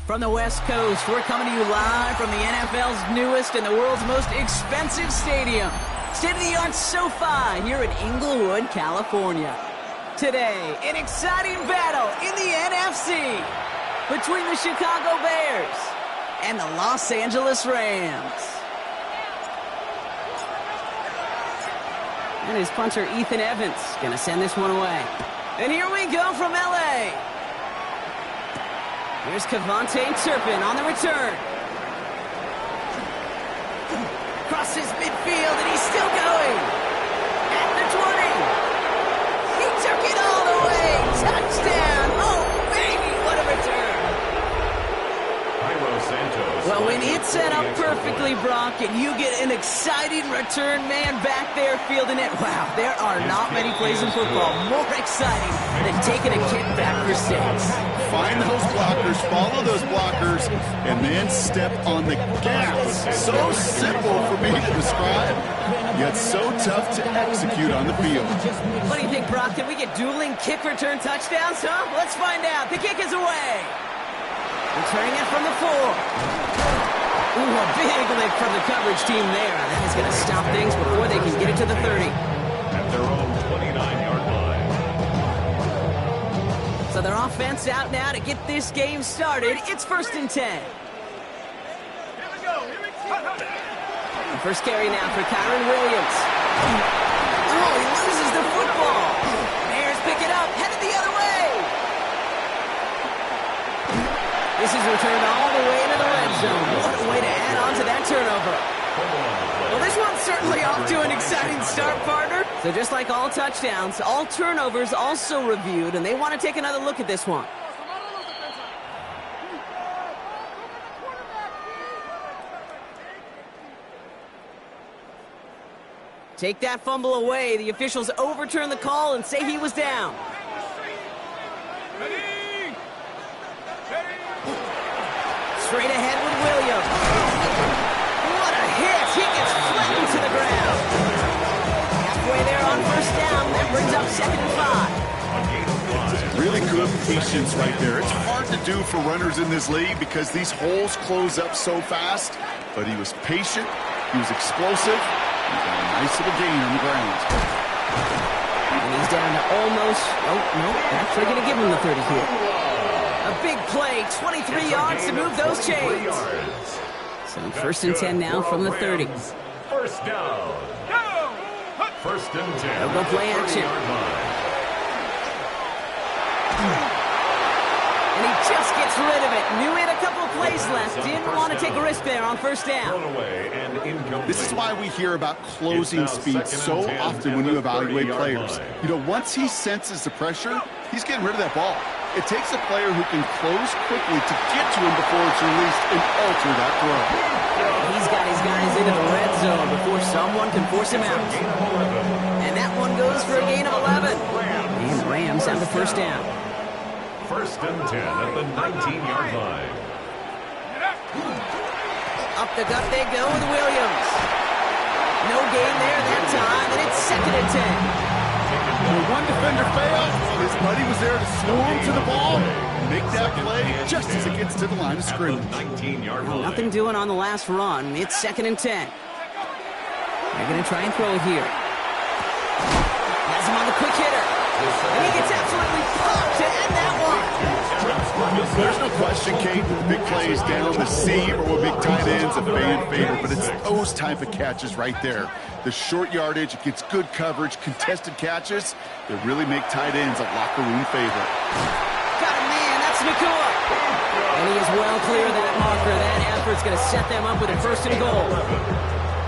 From the West Coast, we're coming to you live from the NFL's newest and the world's most expensive stadium. State-of-the-art SoFi here in Inglewood, California. Today, an exciting battle in the NFC between the Chicago Bears and the Los Angeles Rams. And his punter, Ethan Evans, going to send this one away. And here we go from L.A. Here's Kevontae Turpin on the return. Crosses midfield, and he's still going. At the 20. He took it all the way. Touchdown. Oh, baby, what a return. Well, when it's set up perfectly, Brock, and you get an exciting return man back there fielding it, wow, there are not many plays in football more exciting than taking a kick back for 6. Find those blockers, follow those blockers, and then step on the gas. So simple for me to describe, yet so tough to execute on the field. What do you think, Brock? Can we get dueling kick return touchdowns, huh? Let's find out. The kick is away. Returning it from the 4. Ooh, a big lift from the coverage team there. That is going to stop things before they can get it to the 30. At their own 29-yard line. So their offense out now to get this game started. It's 1st and 10. Here we go. The first carry now for Kyron Williams. Oh, he loses the football. Bears pick it up, headed the other way. This is returned all the way into the red zone. What a way to add on to that turnover. Well, this one's certainly off to an exciting start, partner. So just like all touchdowns, all turnovers also reviewed, and they want to take another look at this one. Take that fumble away. The officials overturn the call and say he was down. Straight ahead with Williams. What a hit. He gets flattened to the ground. Halfway there on 1st down. That brings up 2nd and 5. Really good patience right there. It's hard to do for runners in this league because these holes close up so fast. But he was patient. He was explosive. He got a nice little gain on the ground. And he's down to almost, oh, no, actually going to give him the 30 here. A big play, 23 yards to move those chains. So 1st and 10 now from the 30. First down. 1st and 10. They'll go play action. And he just gets rid of it. Knew he had a couple of plays left. Didn't want to take a risk there on 1st down. This is why we hear about closing speed so often when you evaluate players. You know, once he senses the pressure, he's getting rid of that ball. It takes a player who can close quickly to get to him before it's released and alter that throw. He's got his guys into the red zone before someone can force him out. And that one goes for a gain of 11. And the Rams have the 1st down. 1st and 10 at the 19-yard line. Up the gut they go with Williams. No gain there that time, and it's 2nd and 10. When one defender failed, his buddy was there to swarm to the ball, make that play just as it gets to the line of scrimmage. Well, nothing doing on the last run. It's 2nd and 10. They're going to try and throw it here. Has him on the quick hitter. And he gets absolutely popped to end that one. There's no question, Kate, that the big plays down the seam or with big tight ends a fan favorite, but it's those type of catches right there. The short yardage, it gets good coverage, contested catches that really make tight ends a locker room favorite. Got a man, that's Nakua. And he is well clear of that marker. That effort's going to set them up with a 1st and goal.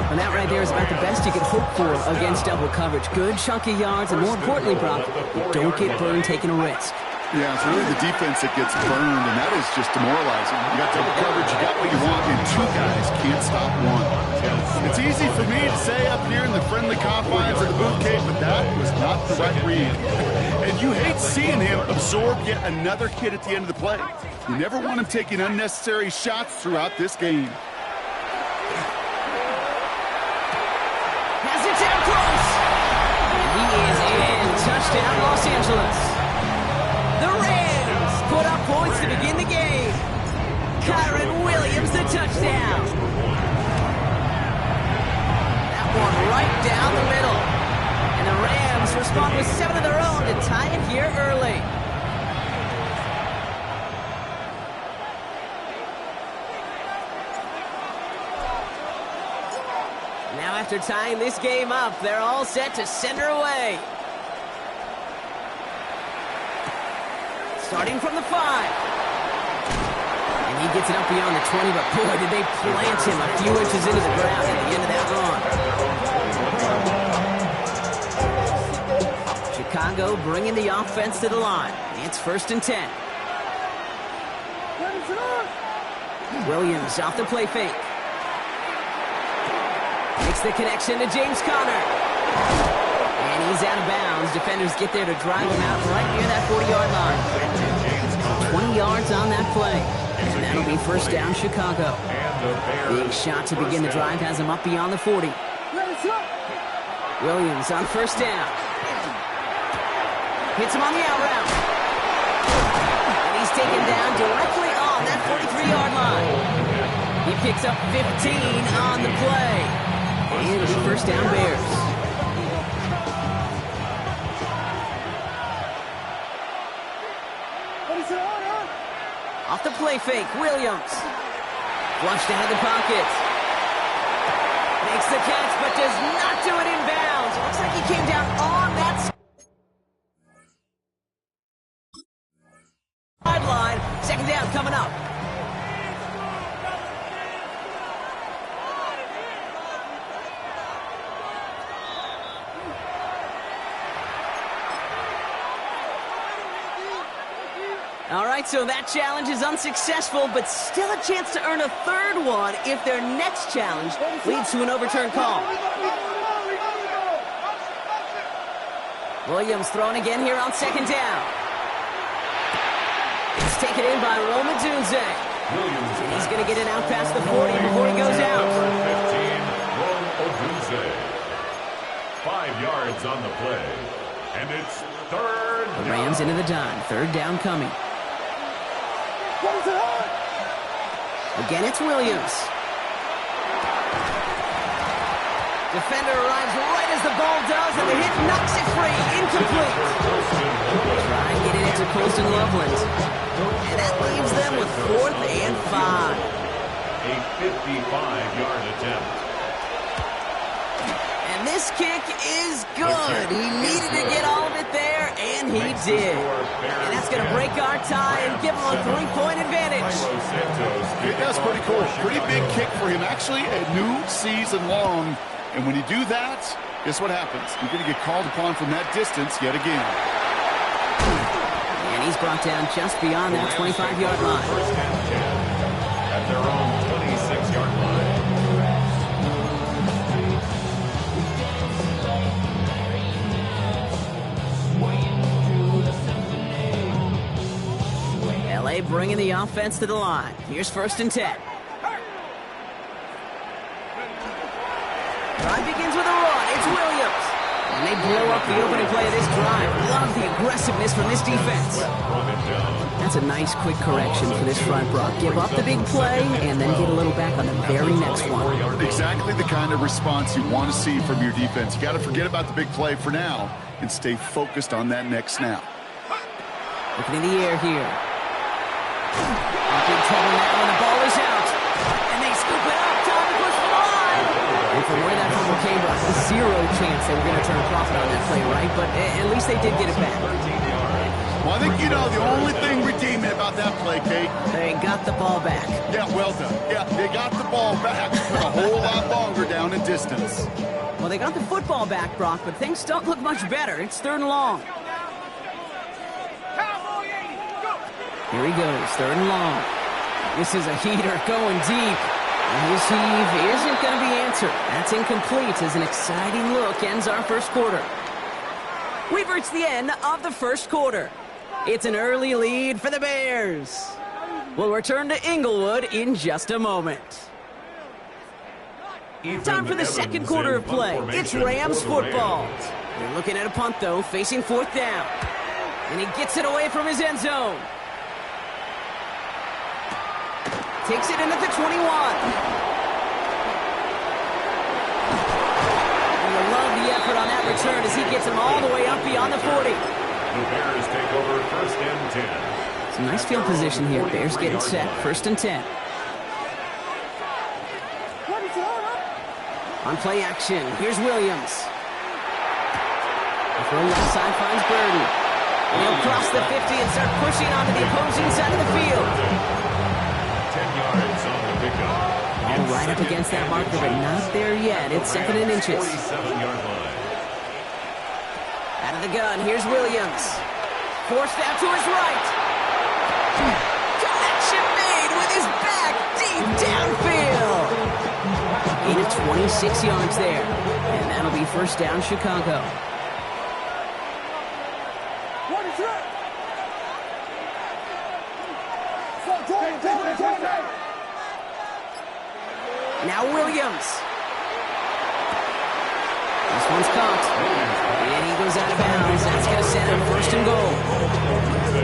And that right there is about the best you can hope for against double coverage. Good chunky yards, and more importantly, Brock, don't get burned taking a risk. Yeah, it's really the defense that gets burned, and that is just demoralizing. You got double coverage, you got what you want, and 2 guys can't stop one. It's easy for me to say up here in the friendly confines of the boot cave, but that was not the right read. And you hate seeing him absorb yet another hit at the end of the play. You never want him taking unnecessary shots throughout this game. Has it down close. And he is in. Touchdown, Los Angeles. The Rams put up points to begin the game. Kyron Williams, the touchdown. That one right down the middle. And the Rams respond with 7 of their own to tie it here early. Now after tying this game up, they're all set to send her away. Starting from the 5. And he gets it up beyond the 20, but boy, did they plant him a few inches into the ground at the end of that run. Chicago bringing the offense to the line. It's 1st and 10. Williams off the play fake. Makes the connection to James Conner. And he's out of bounds. Defenders get there to drive him out right near that 40-yard line. 20 yards on that play. And that'll be 1st down, Chicago. Big shot to begin the drive has him up beyond the 40. Williams on 1st down. Hits him on the out route. And he's taken down directly on that 43-yard line. He picks up 15 on the play. And it'll be 1st down, Bears. Off the play fake, Williams. Flushed out of the pocket. Makes the catch, but does not do it in bounds. Looks like he came down on that sideline. 2nd down coming up. All right, so that challenge is unsuccessful, but still a chance to earn a 3rd one if their next challenge leads to an overturned call. Williams thrown again here on 2nd down. It's taken in by Rome Odunze. And he's going to get it out past the 40 before he goes out. 15, Rome Odunze. 5 yards on the play. And it's 3rd down. The Rams into the dime. 3rd down coming. Again, it's Williams. Defender arrives right as the ball does, and the hit knocks it free. Incomplete. Try and get it into Colston Loveland. And that leaves them with 4th and 5. A 55-yard attempt. And this kick is good. He needed to get all of it there, and he did. And that's going to break our tie and give him a 3-point advantage. That's pretty cool. Pretty big kick for him. Actually, a new season long. And when you do that, guess what happens? You're going to get called upon from that distance yet again. And he's brought down just beyond that 25-yard line. 1st and 10 at their own 26-yard line. LA bringing the offense to the line. Here's 1st and 10. Drive begins with a run. It's Williams. And they blow up the opening play of this drive. Love the aggressiveness from this defense. That's a nice quick correction for this front, Brock. Give up the big play and then get a little back on the very next one. Exactly the kind of response you want to see from your defense. You got to forget about the big play for now and stay focused on that next snap. Looking in the air here. Big trouble now when the ball is out. And they scoop it up. Time to push the line. And from where that fumble came, Brock, 0 chance they were going to turn a profit on that play, right? But at least they did get it back. Well, I think, the only thing redeeming about that play, Kate. They got the ball back. Yeah, well done. Yeah, they got the ball back, but a whole lot longer down in distance. Well, they got the football back, Brock, but things don't look much better. It's 3rd and long. Here he goes, 3rd and long. This is a heater going deep. And his heave isn't going to be answered. That's incomplete as an exciting look ends our 1st quarter. We've reached the end of the 1st quarter. It's an early lead for the Bears. We'll return to Inglewood in just a moment. Time for the 2nd quarter of play. It's Rams football. They're looking at a punt, though, facing 4th down. And he gets it away from his end zone. Takes it in at the 21. And you love the effort on that return as he gets him all the way up beyond the 40. The Bears take over first and 10. It's a nice field position here. Bears getting set. First and 10. On play action, here's Williams. The throw left side finds Burden. And he'll cross the 50 and start pushing onto the opposing side of the field. 10 yards on the pickup. All right up against that marker, but not there yet. It's 2nd and inches. 47-yard line. Out of the gun, here's Williams. Forced out to his right. Connection made with his back deep downfield. Gain of 26 yards there. And that'll be first down, Chicago. Now Williams. This one's caught. And he goes out of bounds. That's going to set him first and goal.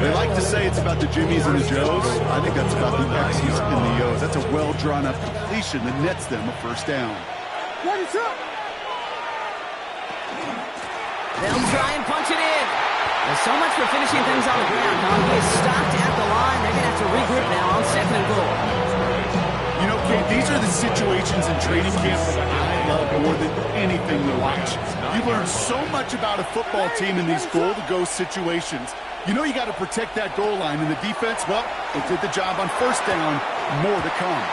They like to say it's about the Jimmies and the Joes. I think that's about the X's and the O's. That's a well-drawn-up completion that nets them a first down. They'll try and punch it in. There's so much for finishing things on the ground. He is stopped at the line. They're going to have to regroup now on 2nd and goal. You know, Kate, these are the situations in training camp that I love more than anything to watch. You learn so much about a football team in these goal-to-go situations. You know you got to protect that goal line, and the defense, well, they did the job on first down. More to come.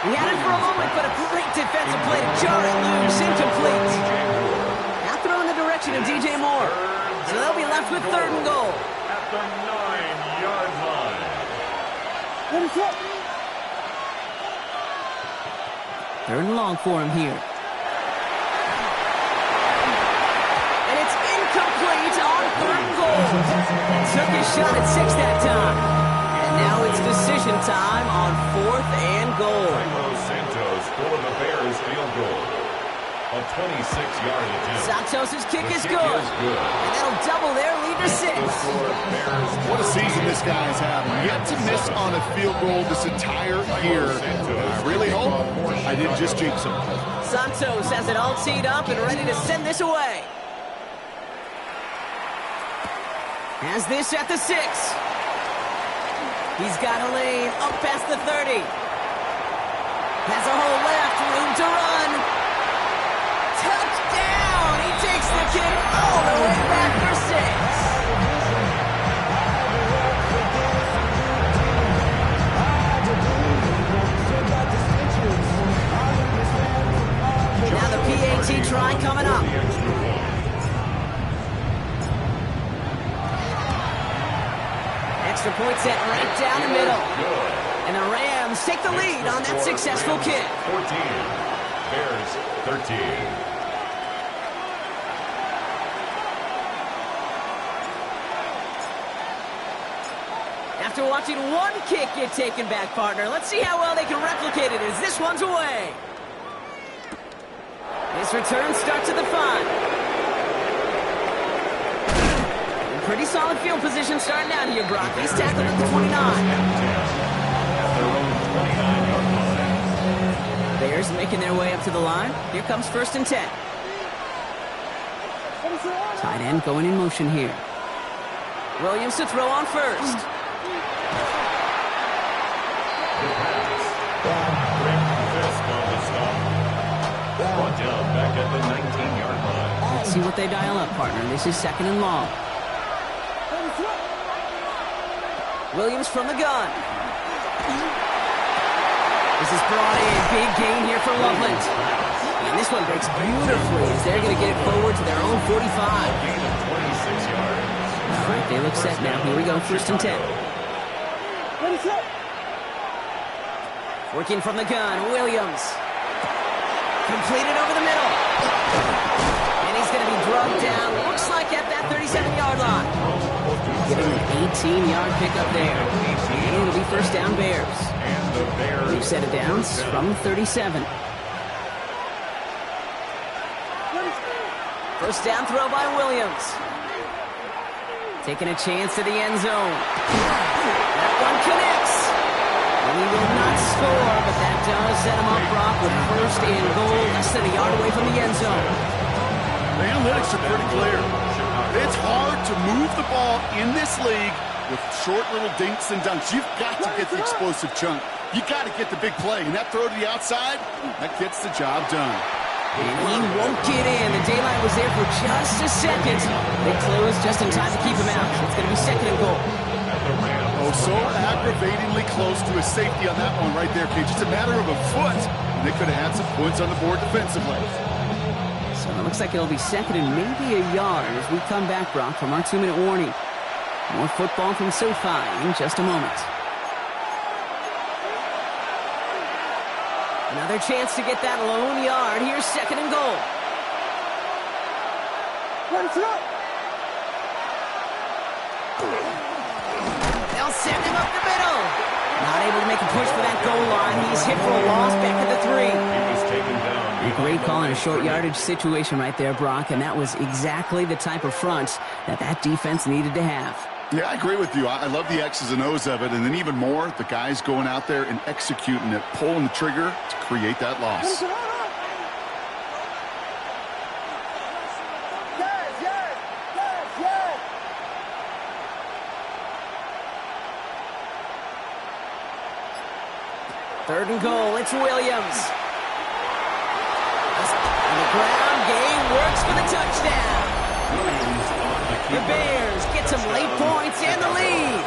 He had it for a moment, but a great defensive play to jar it loose, incomplete. Now throw in the direction of DJ Moore. So they'll be left with 3rd and goal. At the 9-yard line. 3rd and long for him here. And it's incomplete on 3rd and goal. Took his shot at 6 that time. And now it's decision time on 4th and goal. Santos for the Bears field goal. A 26-yard attempt. Santos' kick is good. And that'll double their lead to 6. What a season this guy's having. Yet to miss on a field goal this entire year. I really hope I didn't just jinx him. Santos has it all teed up and ready to send this away. Has this at the 6. He's got a lane up past the 30. Has a hole left, room to run. Touchdown! He takes the kick all the way back for 6. Now the PAT try coming up. Extra point set right down the middle. And the Rams take the lead on that successful kick. 14. Bears 13. After watching one kick get taken back, partner, let's see how well they can replicate it as this one's away. This return starts at the 5. Pretty solid field position starting out here, Brock. He's tackled at the 29. Bears making their way up to the line. Here comes 1st and 10. Tight end going in motion here. Williams to throw on first. Brought down back at the 19-yard line. Let's see what they dial up, partner. This is 2nd and long. Williams from the gun. This is brought in. Big gain here for Loveland. And this one breaks beautifully as they're going to get it forward to their own 45. Gain of 26 yards. All right, they look set now. Here we go, 1st and 10. Working from the gun, Williams. Completed over the middle. And he's going to be drugged down. Looks like at that 37-yard line. Giving an 18-yard pickup there. And it'll be first down Bears. And the Bears. New set of downs from 37. First down throw by Williams. Taking a chance to the end zone. That one connects. And he will not score set him up, Brock, with first and goal, less than a yard away from the end zone. The analytics are pretty clear. It's hard to move the ball in this league with short little dinks and dunks. You've got to get the explosive chunk. You got to get the big play. And that throw to the outside, that gets the job done. And he won't get in. The daylight was there for just a second. They closed just in time to keep him out. It's going to be second and goal. Oh, so aggravatingly close to a safety on that one right there, Kate. Just a matter of a foot, and they could have had some points on the board defensively. So it looks like it'll be second and maybe a yard as we come back, Brock, from our 2-minute warning. More football from SoFi in just a moment. Another chance to get that lone yard. Here's second and goal. They'll send him up the middle. Not able to make a push for that goal line. He's hit for a loss back at the 3. He was taken down. A great call in a short yardage situation right there, Brock, and that was exactly the type of front that defense needed to have. Yeah, I agree with you. I love the X's and O's of it, and then even more, the guys going out there and executing it, pulling the trigger to create that loss. Third and goal, it's Williams. On the ground, game works for the touchdown. The Bears get some late points and the lead.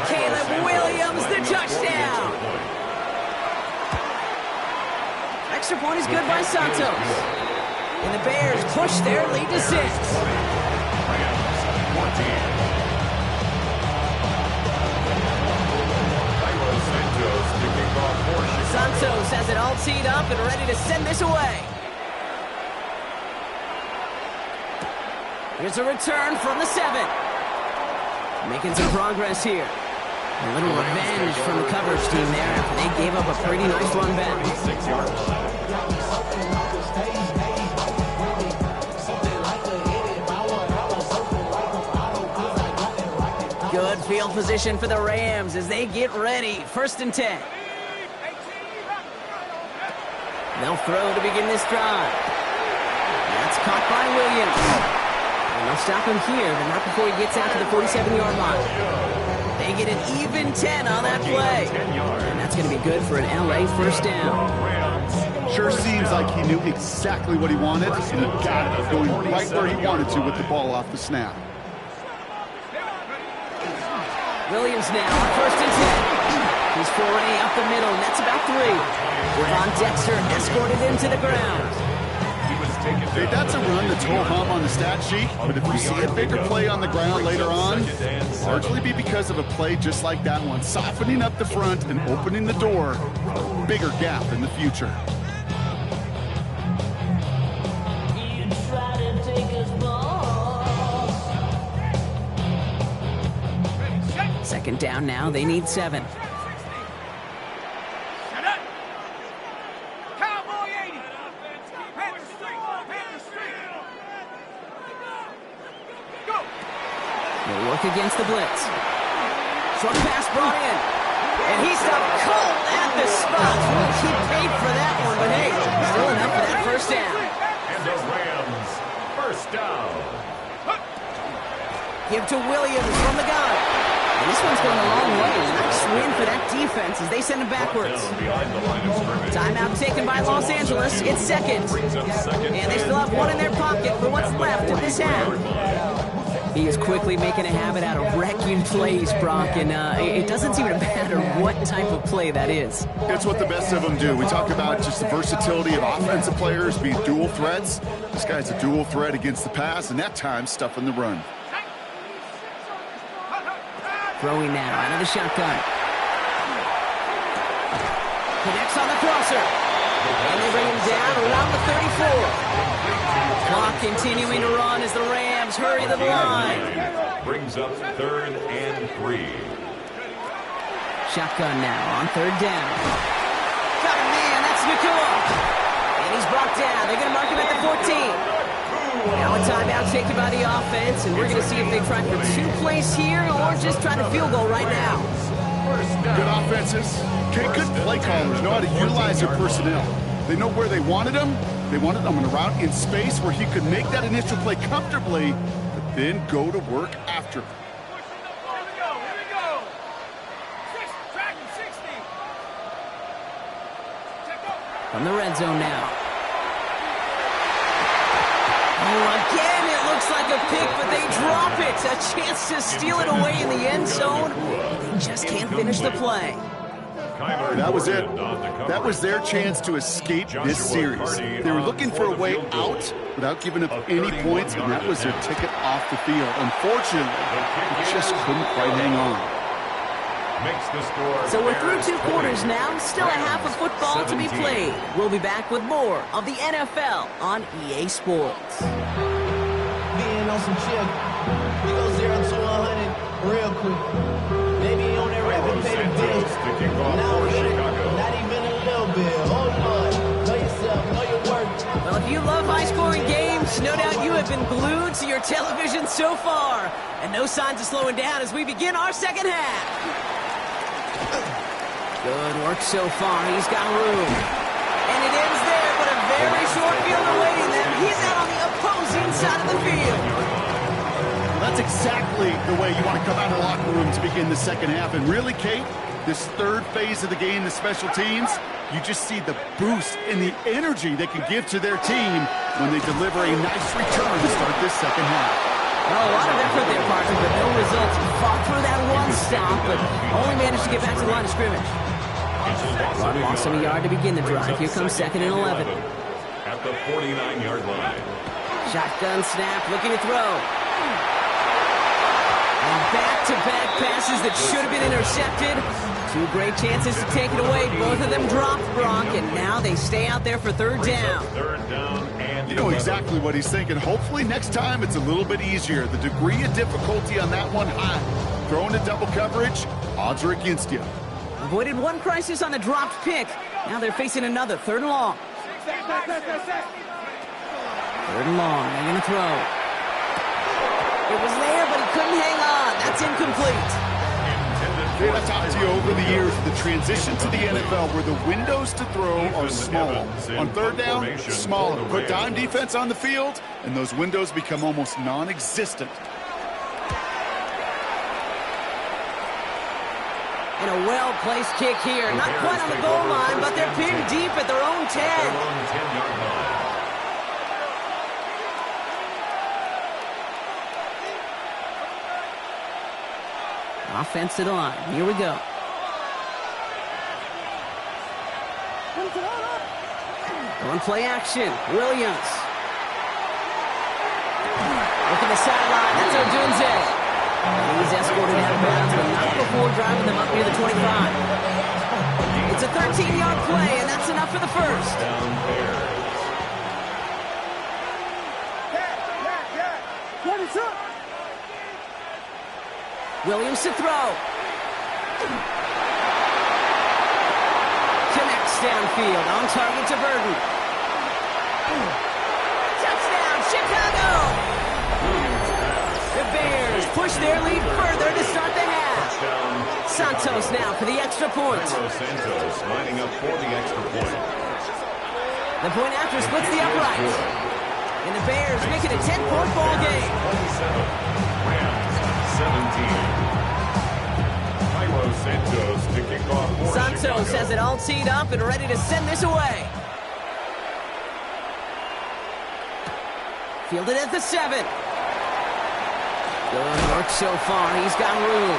Caleb Williams, the touchdown. Extra point is good by Santos. And the Bears push their lead to 6. Santos has it all teed up and ready to send this away. Here's a return from the 7. Making some progress here. A little revenge from the coverage team there after they gave up a pretty nice run back. 6-yard line. Good field position for the Rams as they get ready. First and 10. They'll throw to begin this drive. That's caught by Williams. And they'll stop him here, but not before he gets out to the 47-yard line. They get an even 10 on that play. And that's going to be good for an LA first down. Sure seems like he knew exactly what he wanted, and he got it, going right where he wanted to with the ball off the snap. Williams now on first and 10. He's foraying up the middle, and that's about 3. Devon Dexter escorted him to the ground. Hey, that's a run that's ho-hum on the stat sheet, but if you see a bigger play on the ground later on, largely be because of a play just like that one, softening up the front and opening the door for a bigger gap in the future. Second down now, they need 7. They'll work against the blitz. Short pass brought in. And he stopped cold at the spot. He paid for that one, but hey, still enough for that first down. And the Rams, first down. Give to Williams from the gun. And this one's going a long way. Nice win for that defense as they send him backwards. Timeout taken by Los Angeles. It's second. And they still have one in their pocket for what's left of this half. He is quickly making a habit out of wrecking plays, Brock, and it doesn't seem to matter what type of play that is. It's what the best of them do. We talk about just the versatility of offensive players being dual threats. This guy's a dual threat against the pass, and that time stuffing the run. Throwing now out of the shotgun. Connects on the crosser. And they bring him down around the 34. Clock continuing to run as the Rams hurry to the line. Brings up 3rd and 3. Shotgun now on 3rd down. Got a man, that's Nakua. And he's brought down. They're going to mark him at the 14. Now a timeout taken by the offense, and we're going to see if they try for 2 plays here or just try to field goal right now. Good offenses. Good play callers know how to utilize their personnel. They know where they wanted him. They wanted him in a route in space where he could make that initial play comfortably, but then go to work after. Here we go. 60. From the red zone now. Oh, again, it looks like a pick, but they drop it. A chance to steal it away in the end zone. They just can't finish the play. That was it. That was their chance to escape this series. They were looking for a way out without giving up any points, and that was their ticket off the field. Unfortunately, they just couldn't quite hang on. So we're through 2 quarters now, still a half of football to be played. We'll be back with more of the NFL on EA Sports. Being on some chill, we go 0 to 100 real quick. Maybe on that rapid pay the bills. Now with it, not even a little bit. Oh Lord, know yourself, know your work. Well, if you love high-scoring games, no doubt you have been glued to your television so far. And no signs of slowing down as we begin our second half. Good work so far. He's got room. And it ends there, but a very short field awaiting them. He's out on the opposing side of the field. That's exactly the way you want to come out of the locker room to begin the second half. And really, Kate, this third phase of the game, the special teams, you just see the boost and the energy they can give to their team when they deliver a nice return to start this second half. Well, a lot of effort there, partner, but no results. Fought through that one stop, but only managed to get back to the line of scrimmage. Run lost him a yard to begin the drive. Here comes 2nd and 11. At the 49-yard line. Shotgun snap, looking to throw. And back-to-back passes that should have been intercepted. 2 great chances to take it away. Both of them dropped, Brock, and now they stay out there for 3rd down. 3rd down and You know exactly what he's thinking. Hopefully next time it's a little bit easier. The degree of difficulty on that one high. Throwing to double coverage, odds are against you. Avoided one crisis on a dropped pick. Now they're facing another 3rd and long. 3rd and long. They're going to throw. It was there, but he couldn't hang on. That's incomplete. I've talked to you over the years, the transition to the NFL where the windows to throw are small. On 3rd down, smaller. Put dime defense on the field, and those windows become almost non-existent. And a well-placed kick here. Not quite on the goal line, but they're pinned deep at their own 10. Offense to the line. Here we go. Going play action. Williams. Look at the sideline. That's Odunze. He's escorted out of bounds, but not before driving them up near the 25. It's a 13-yard play, and that's enough for the first. Williams to throw. Connects downfield, on target to Burden. Touchdown, Chicago! The Bears push their lead further to start the half. Santos now for the extra point. Santos lining up for the extra point. The point after splits the uprights. And the Bears make it a 10-point ball game. 17. Santos to kick off for Santos has it all teed up and ready to send this away. Fielded at the 7. Good work so far. He's got room.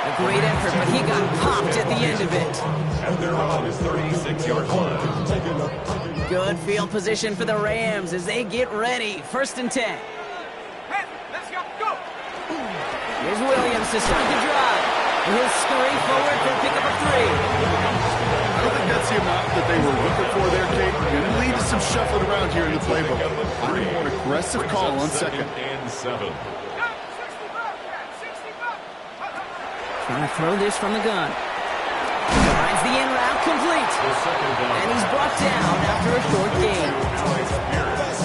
A great effort, but he got popped at the end of it. And they're on his 36-yard line. Good field position for the Rams as they get ready. 1st and 10. Hey, let's go. Here's Williams to start the drive. He'll scurry forward for a pickup of 3. I don't think that's the amount that they were looking for there, Kate. Going to lead to some shuffling around here in the playbook. A more aggressive call on 2nd and 7. Trying to throw this from the gun. Finds the in route complete. And he's brought down after a short gain.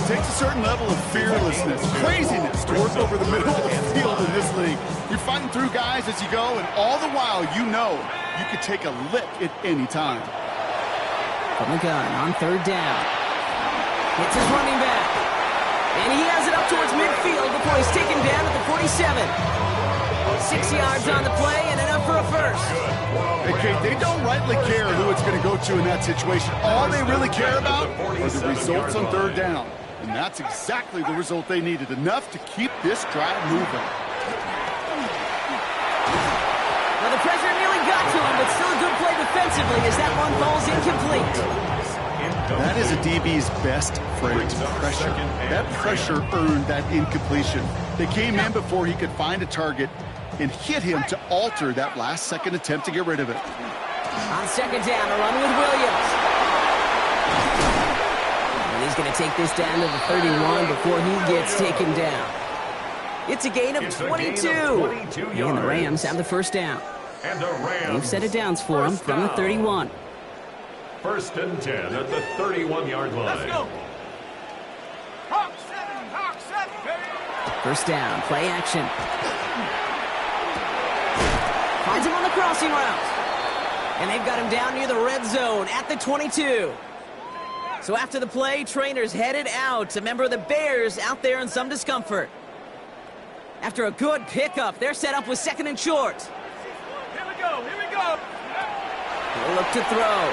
takes a certain level of fearlessness, craziness to work over the middle of the field in this league. You're fighting through guys as you go, and all the while you know you could take a lick at any time. From the gun on third down. It's his running back. And he has it up towards midfield before he's taken down at the 47. 6 yards on the play and enough for a first. Hey, Kate, they don't rightly care who it's going to go to in that situation. All they really care about are the results on third down. And that's exactly the result they needed. Enough to keep this drive moving. Well, the pressure nearly got to him, but still a good play defensively as that one falls incomplete. That is a DB's best phrase, pressure. That pressure earned that incompletion. They came in before he could find a target and hit him to alter that last-second attempt to get rid of it. On second down, a run with Williams. And he's going to take this down to the 31 before he gets taken down. It's a gain of 22. And the Rams have the first down. They've set it downs for him from the 31. First and 10 at the 31-yard line. Let's go. Hawk 7, baby. First down, play action. Finds him on the crossing route. And they've got him down near the red zone at the 22. So after the play, trainers headed out. A member of the Bears out there in some discomfort. After a good pickup, they're set up with second and short. Here we go. They look to throw.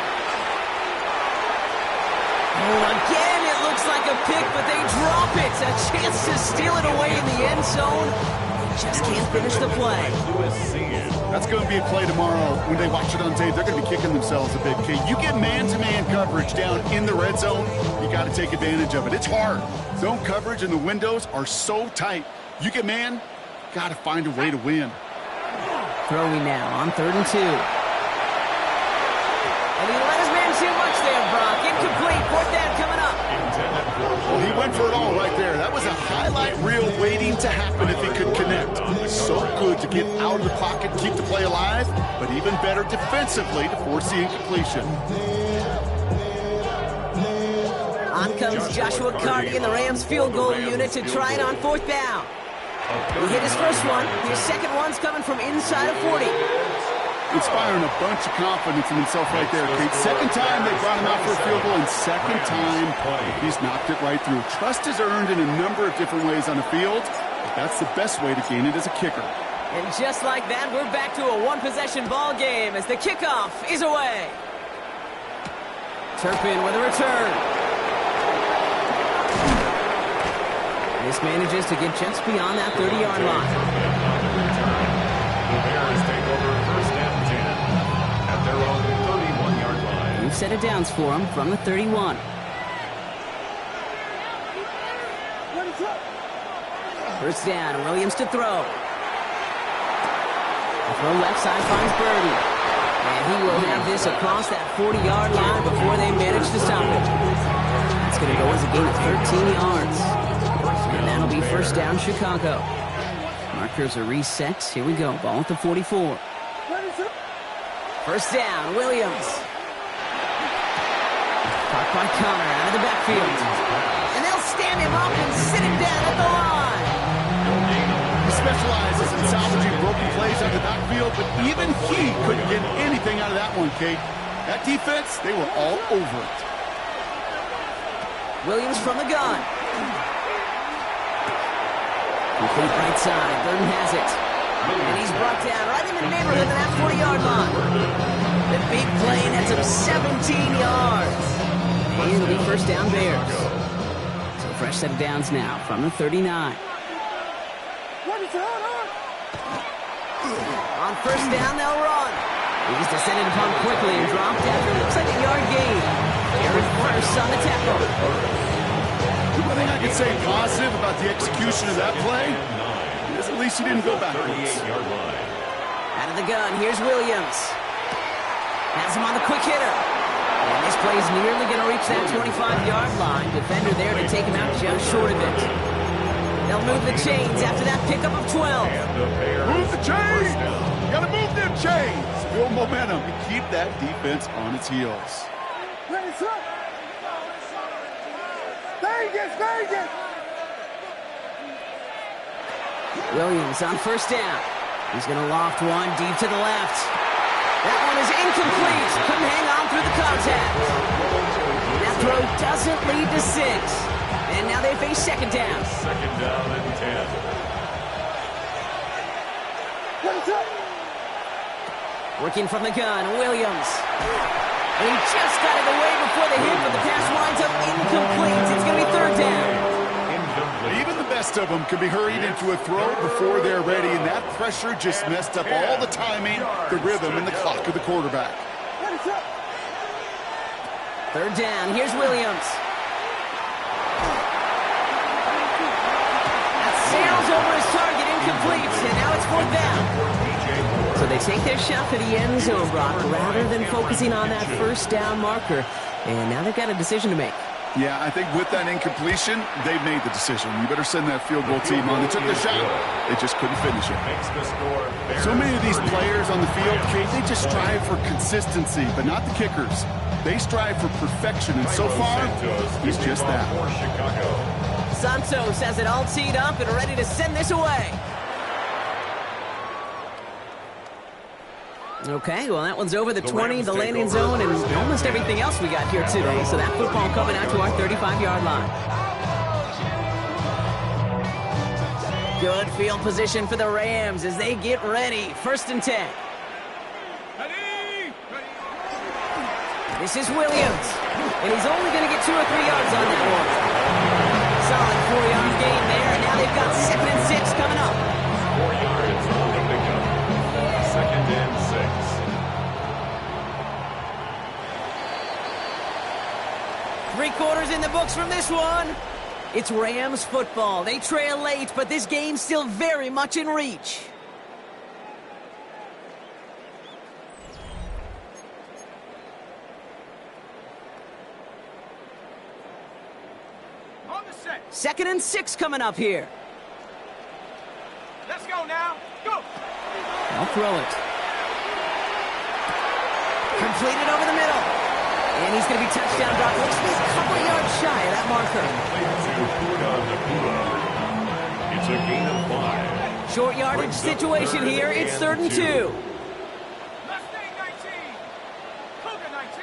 Oh, again, it looks like a pick, but they drop it. A chance to steal it away in the end zone. They just can't finish the play. That's going to be a play tomorrow. When they watch it on tape, they're going to be kicking themselves a bit. Okay, you get man-to-man coverage down in the red zone, you got to take advantage of it. It's hard. Zone coverage and the windows are so tight. You get man, got to find a way to win. Throwing now on third and 2. And he let his man too much there, Brock. Incomplete. Fourth down coming up. Well, he went for it all right there. That was a highlight reel waiting to happen if he could connect. So good to get out of the pocket, keep the play alive, but even better defensively to force the incompletion. On comes Joshua Carty in the Rams field goal unit to try it on fourth down. He hit his first one. His second one's coming from inside of 40. Inspiring a bunch of confidence in himself right there, Kate. Second time they brought him out for a field goal, and second time he's knocked it right through. Trust is earned in a number of different ways on the field, but that's the best way to gain it as a kicker. And just like that, we're back to a one-possession ball game as the kickoff is away. Turpin with a return. This manages to get just beyond that 30-yard line. The Bears take over first and 10 at their own 31-yard line. We've set it downs for him from the 31. First down, Williams to throw. The throw left side finds Birdie. And he will have this across that 40-yard line before they manage to stop it. It's going to go as a gain of 13 yards. And that'll be first down, Chicago. Markers are reset. Here we go. Ball at the 44. First down, Williams. Caught by Connor out of the backfield. And they'll stand him up and sit him down at the line. He specializes in salvaging broken plays on the backfield, but even he couldn't get anything out of that one, Kate. That defense, they were all over it. Williams from the gun. Complete right side. Burton has it. And he's brought down right in the neighborhood of that 40-yard line. The big play nets him 17 yards. And it'll be first down Bears. So fresh set of downs now from the 39. On first down, they'll run. He's descended upon quickly and dropped after it looks like a yard gain. Garrett first on the tackle. One thing I can say positive about the execution of that play is at least he didn't go backwards. Out of the gun, here's Williams. Has him on the quick hitter. And this play's nearly going to reach that 25-yard line. Defender there to take him out just short of it. They'll move the chains after that pickup of 12. Move the chains! You gotta move them chains! Build momentum and keep that defense on its heels. Williams on first down. He's going to loft one deep to the left. That one is incomplete. Couldn't hang on through the contact. That throw doesn't lead to 6. And now they face second down. Second down and 10. Working from the gun, Williams. And he just got it away before the hit, but the pass winds up incomplete. It's going to be third down. Even the best of them can be hurried into a throw before they're ready, and that pressure just messed up all the timing, the rhythm, and the clock of the quarterback. Third down, here's Williams. That sails over his target, incomplete, and now it's fourth down. So they take their shot for the end zone, Brock, rather than focusing on that first down marker. And now they've got a decision to make. Yeah, I think with that incompletion, they've made the decision. You better send that field goal team on. They took their shot. They just couldn't finish it. So many of these players on the field, Kate, they just strive for consistency, but not the kickers. They strive for perfection, and so far, he's just that. Santos has it all teed up and ready to send this away. Okay, well, that one's over the 20, the landing zone, and almost everything else we got here today. So that football coming out to our 35-yard line. Good field position for the Rams as they get ready. First and 10. This is Williams, and he's only going to get 2 or 3 yards on that one. Solid 4-yard gain there, and now they've got 2nd and 6 coming up. 4 yards on the pickup. Second and 6. 3 quarters in the books from this one. It's Rams football. They trail late, but this game's still very much in reach. On the set. 2nd and 6 coming up here. Let's go now. Go. I'll throw it. Completed over the middle. And he's going to be touchdown, Brock. Looks to be a couple yards shy of that marker. It's a gain of 5. Short yardage situation here. It's 3rd and 2. Mustang 19. Cougar 19.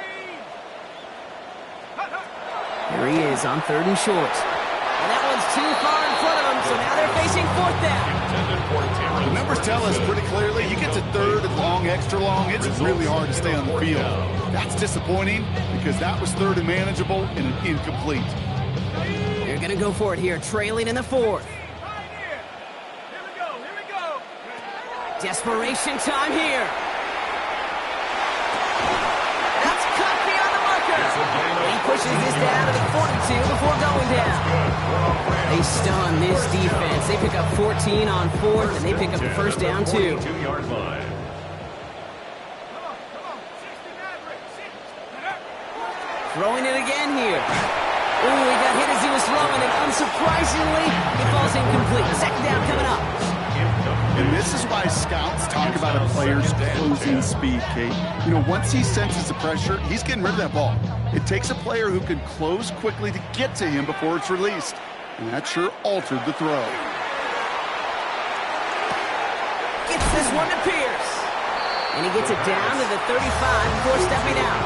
Here he is on 3rd and short. And that one's too far in front of him, so now they're facing 4th down. The numbers tell us pretty clearly, you get to 3rd and long, extra long, it's really hard to stay on the field. That's disappointing because that was 3rd and manageable and an incomplete. They're going to go for it here, trailing in the 4th. Here we go. Here we go. Desperation time here. That's cut beyond the marker. He pushes this down to the 42 before going down. They stun this defense. They pick up 14 on 4th, and they pick up the first down, too. 2-yard line. Come on. 60 Maverick. 60. Throwing it again here. Ooh, he got hit as he was throwing it. Unsurprisingly, he falls incomplete. Second down coming up. And this is why scouts talk about a player's closing speed, Kate. You know, once he senses the pressure, he's getting rid of that ball. It takes a player who can close quickly to get to him before it's released. And that sure altered the throw. Gets this one to Pierce. And he gets it down to the 35 before stepping out.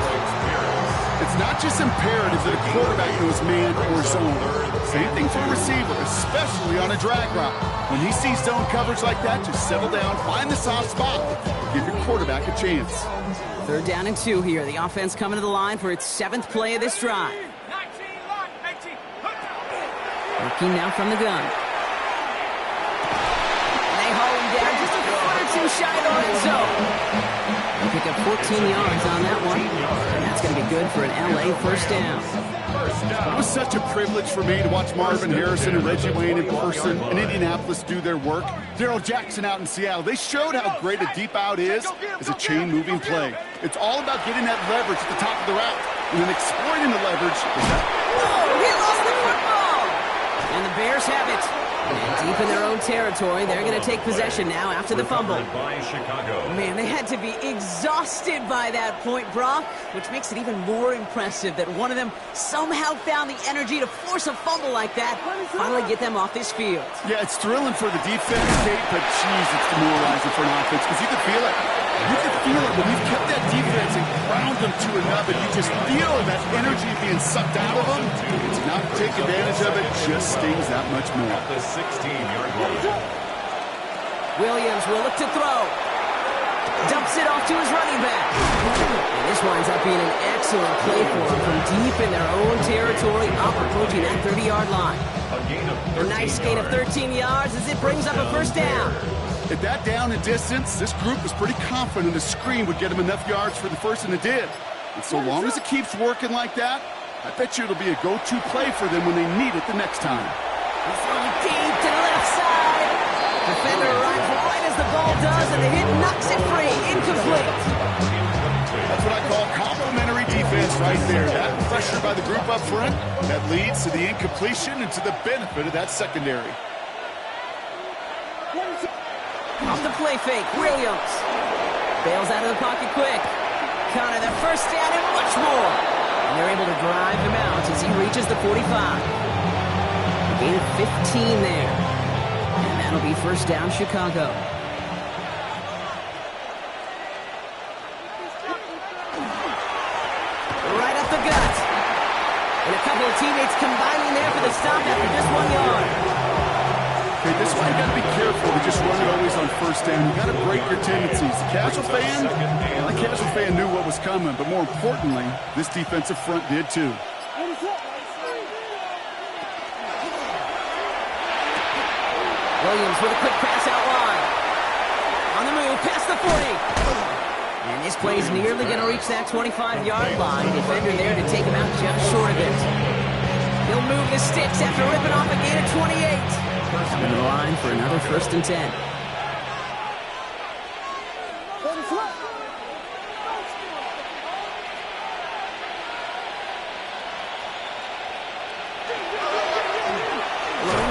It's not just imperative that a quarterback knows man or zone. Same thing for a receiver, especially on a drag route. When he sees zone coverage like that, just settle down, find the soft spot, give your quarterback a chance. 3rd down and 2 here. The offense coming to the line for its 7th play of this drive. 19 lock. 18. Looking now from the gun. And they haul him down just a foot or 2 shy of the red zone. They pick up 14 yards on that one. And that's going to be good for an LA first down. It was such a privilege for me to watch Marvin Harrison and Reggie Wayne in person in Indianapolis do their work. Darrell Jackson out in Seattle. They showed how great a deep out is as a chain-moving play. It's all about getting that leverage at the top of the route and then exploiting the leverage. Oh, he lost the football! And the Bears have it. And deep in their own territory, they're going to take possession now after the fumble. By Chicago. Man, they had to be exhausted by that point, Brock, which makes it even more impressive that one of them somehow found the energy to force a fumble like that, finally get them off this field. Yeah, it's thrilling for the defense, Kate, but geez, it's demoralizing for an offense because you can feel it. You can feel it when you've kept that defense and ground them to another. You just feel that energy being sucked out of them. To not take advantage of it just stings that much more. At the 16-yard line. Williams will look to throw. Dumps it off to his running back. And this winds up being an excellent play for him from deep in their own territory, up approaching that 30-yard line. A nice gain of 13 yards as it brings up a first down. At that down and distance, this group was pretty confident the screen would get them enough yards for the first, and it did. And so long as it keeps working like that, I bet you it'll be a go-to play for them when they need it the next time. He's throwing deep to the left side. Defender arrives right as the ball does, and the hit knocks it free. Incomplete. That's what I call complimentary defense right there. That pressure by the group up front, that leads to the incompletion and to the benefit of that secondary. Off the play fake, Williams. Bails out of the pocket quick. Connor, the first down and much more. And they're able to drive him out as he reaches the 45. A gain of 15 there. And that'll be first down, Chicago. Right up the gut. And a couple of teammates combining there for the stop after just 1 yard. Okay, this is why you got to be careful to just run it always on first down. You got to break your tendencies. The casual fan knew what was coming, but more importantly, this defensive front did too. Williams with a quick pass out wide. On the move, past the 40. And this play is nearly going to reach that 25-yard line. Defender there to take him out just short of it. He'll move the sticks after ripping off a gain of 28. In the line for another first and 10. Lone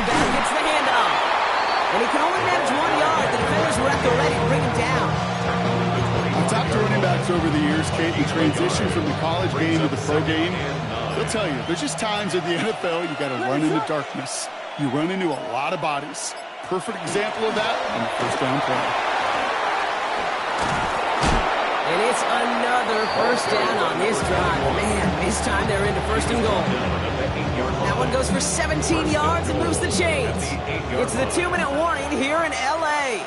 back gets the handoff. And he can only manage 1 yard. The defenders were at the ready to bring him down. I've talked to running backs over the years, Kate, and transition from the college game to the pro game. They'll tell you, there's just times in the NFL you got to run into darkness. You run into a lot of bodies. Perfect example of that on the first down play. And it's another first down on this drive. Man, this time they're into first and goal. That one goes for 17 yards and moves the chains. It's the 2-minute warning here in L.A.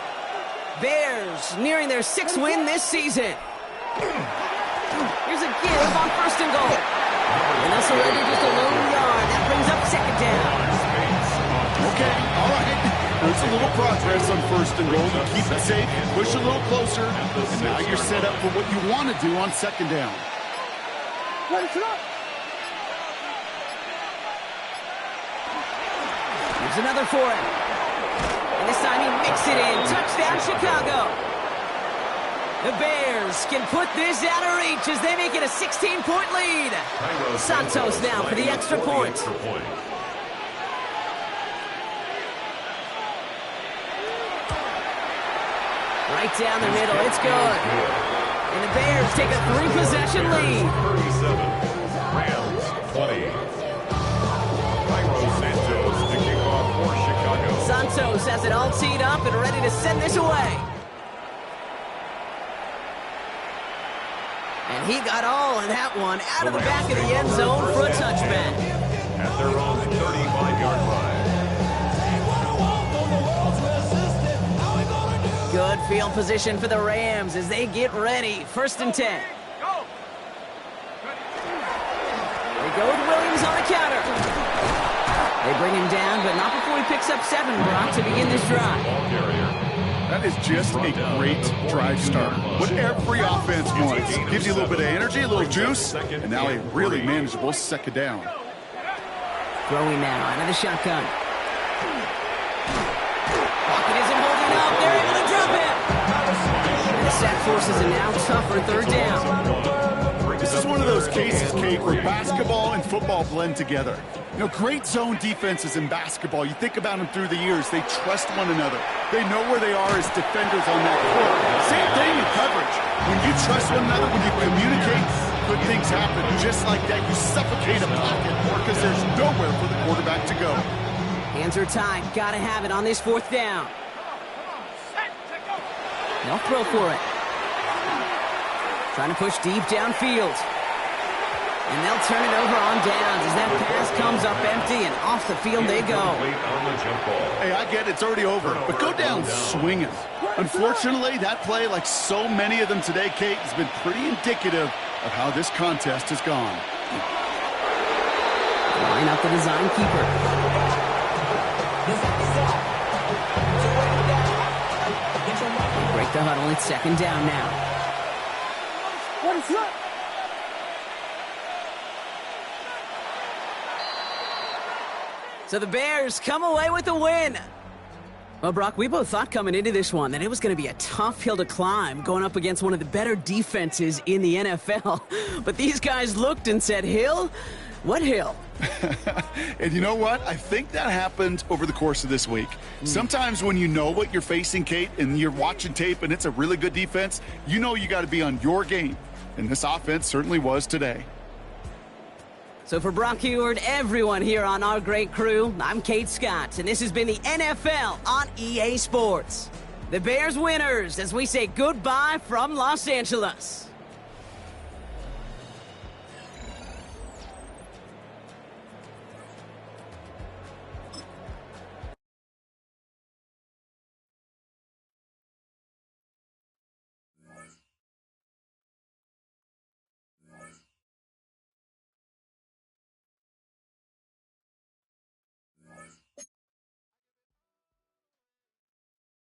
Bears nearing their 6th win this season. Here's a give on first and goal. And they'll surrender just a lone yard. That brings up second down. Okay, all right. There's a little progress on first and goal. You keep it safe, push a little closer, and now you're set up for what you want to do on second down. Here's another for him. And this time he mixes it in. Touchdown, Chicago. The Bears can put this out of reach as they make it a 16-point lead. Santos now for the extra point. Right down the middle, it's good. And the Bears take a 3-possession lead. 37, Rams 20. Santos to kick off for Chicago. Santos has it all teed up and ready to send this away. And he got all of that one out of the back of the end zone for a touchback. At their own 35-yard line. Good field position for the Rams as they get ready. First and 10. Go. They go with Williams on the counter. They bring him down, but not before he picks up 7, Brock, to begin this drive. That is just a great drive start. What every offense wants. Gives you a little bit of energy, a little juice, and now a really manageable second down. Throwing now out of the shotgun. Pocket isn't holding up. They're able to drop it. And the sack forces a now tougher third down. This is one of those cases, Kate, where basketball and football blend together. You know, great zone defenses in basketball. You think about them through the years. They trust one another. They know where they are as defenders on that court. Same thing in coverage. When you trust one another, when you communicate, good things happen. Just like that, you suffocate a pocket because there's nowhere for the quarterback to go. Hands are tied. Gotta have it on this 4th down. They'll throw for it. Trying to push deep downfield. And they'll turn it over on downs as that pass comes up empty and off the field they go. Hey, I get it, it's already over, but go down swinging. Unfortunately, that play, like so many of them today, Kate, has been pretty indicative of how this contest has gone. Line up the design keeper. Break the huddle, it's 2nd down now. What is that? So the Bears come away with a win. Well, Brock, we both thought coming into this one that it was going to be a tough hill to climb going up against one of the better defenses in the NFL. But these guys looked and said, Hill? What hill? And you know what? I think that happened over the course of this week. Sometimes when you know what you're facing, Kate, and you're watching tape and it's a really good defense, you know you got to be on your game. And this offense certainly was today. So for Brock Heward, everyone here on our great crew, I'm Kate Scott, and this has been the NFL on EA Sports. The Bears winners as we say goodbye from Los Angeles.